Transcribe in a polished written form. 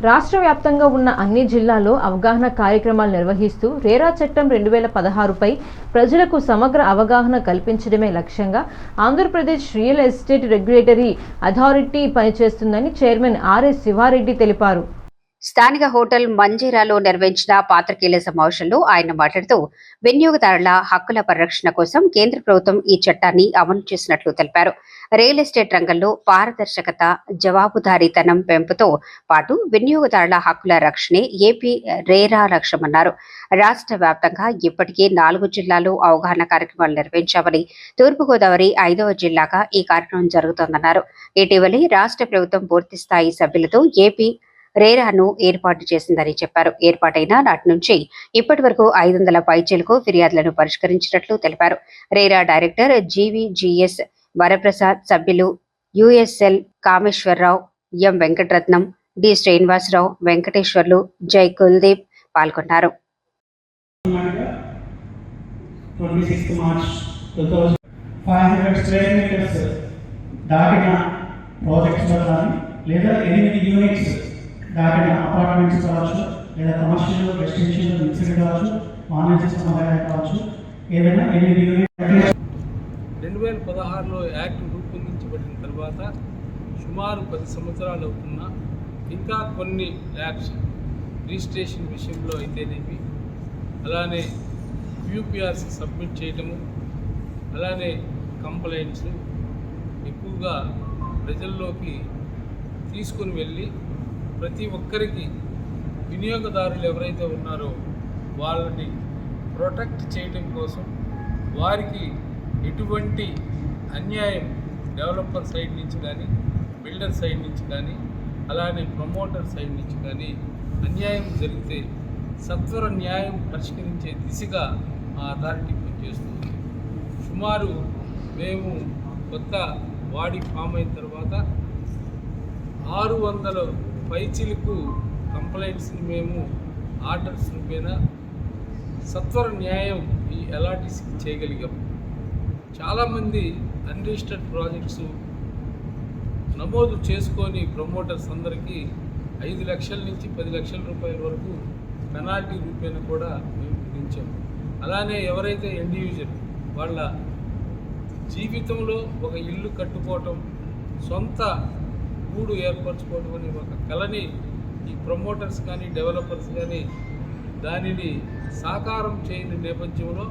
రాష్ట్ర వ్యాప్తంగా ఉన్న అన్ని జిల్లాల్లో అవగాహన కార్యక్రమాలు నిర్వహిస్తూ రేరా చట్టం 2016పై ప్రజలకు సమగ్ర అవగాహన కల్పించడమే లక్ష్యంగా Andhra Pradesh real estate regulatory authority పనిచేస్తుందని చైర్మన్ ఆర్ఎస్ శివారెడ్డి తెలిపారు. స్థానిక హోటల్ మంజీరాలో నిర్వహించిన పాత్రికేయుల సమావేశంలో ఆయన మాట్లాడుతూ వినియోగదారుల హక్కుల పరిరక్షణ కోసం కేంద్ర ప్రభుత్వం ఈ చట్టాన్ని అమలు చేసినట్లు తెలిపారు. రియల్ ఎస్టేట్ రంగంలో పారదర్శకత, జవాబుదారీతనం పెంపుతో పాటు వినియోగదారుల హక్కుల రక్షణే ఏపీ రేరా లక్ష్యమన్నారు. రాష్ట్ర వ్యాప్తంగా ఇప్పటికే 4 జిల్లాల్లో అవగాహన కార్యక్రమాలు నిర్వహించామని, తూర్పుగోదావరి 5వ జిల్లాగా ఈ కార్యక్రమం జరుగుతోందన్నారు. ఇటీవలే రాష్ట్ర ప్రభుత్వం పూర్తిస్థాయి సభ్యులతో ఏపీ రేరాను ఏర్పాటు చేసిందని చెప్పారు. ఏర్పాటైన నాటి నుంచి ఇప్పటి వరకు 500 పైచిలకు ఫిర్యాదులను పరిష్కరించినట్లు తెలిపారు. రేరా డైరెక్టర్ జీవీజీఎస్ వరప్రసాద్, సభ్యులు యుఎస్ఎల్ కామేశ్వరరావు, ఎం వెంకటరత్నం, డి శ్రీనివాసరావు, వెంకటేశ్వర్లు, జై కుల్దీప్ పాల్గొన్నారు. లేదా 8 యూనిట్స్ దాటిన అపార్ట్మెంట్స్ కావచ్చు, లేదా కమర్షియల్, రెసిడెన్షియల్ మిక్స్డ్ కావచ్చు, వాణిజ్య సముదాయం కావచ్చు, ఏదైనా 8 యూనిట్స్. 2016లో యాక్ట్ రూపొందించబడిన తర్వాత సుమారు 10 సంవత్సరాలు అవుతున్నా ఇంకా కొన్ని ల్యాబ్స్ రిజిస్ట్రేషన్ విషయంలో అయితేనేమి, అలానే యూపీఆర్సీ సబ్మిట్ చేయటము, అలానే కంప్లైంట్స్ ఎక్కువగా ప్రజల్లోకి తీసుకుని వెళ్ళి ప్రతి ఒక్కరికి వినియోగదారులు ఎవరైతే ఉన్నారో వాళ్ళని ప్రొటెక్ట్ చేయడం కోసం వారికి ఎటువంటి అన్యాయం డెవలపర్ సైడ్ నుంచి కానీ, బిల్డర్ సైడ్ నుంచి కానీ, అలానే ప్రమోటర్ సైడ్ నుంచి కానీ అన్యాయం జరిగితే సత్వర న్యాయం పరిష్కరించే దిశగా ఆ అథారిటీ పనిచేస్తుంది. సుమారు మేము కొత్త బాడీ ఫామ్ అయిన తర్వాత 600 పైచిలకు కంప్లైంట్స్ని మేము ఆర్డర్స్ రూపేణ సత్వర న్యాయం ఈ ఎల్ఆర్టీసీకి చేయగలిగాం. చాలామంది అన్రిజిస్టర్డ్ ప్రాజెక్ట్స్ నమోదు చేసుకొని ప్రమోటర్స్ అందరికీ 5 లక్షల నుంచి 10 లక్షల రూపాయల వరకు పెనాల్టీ రూపేణ కూడా మేము విధించాం. అలానే ఎవరైతే ఇండివిజువల్ వాళ్ళ జీవితంలో ఒక ఇల్లు కట్టుకోవటం, సొంత గూడు ఏర్పరచుకోవడం అనే ఒక కళని ఈ ప్రమోటర్స్ కానీ, డెవలపర్స్ కానీ దానిని సాకారం చేయని నేపథ్యంలో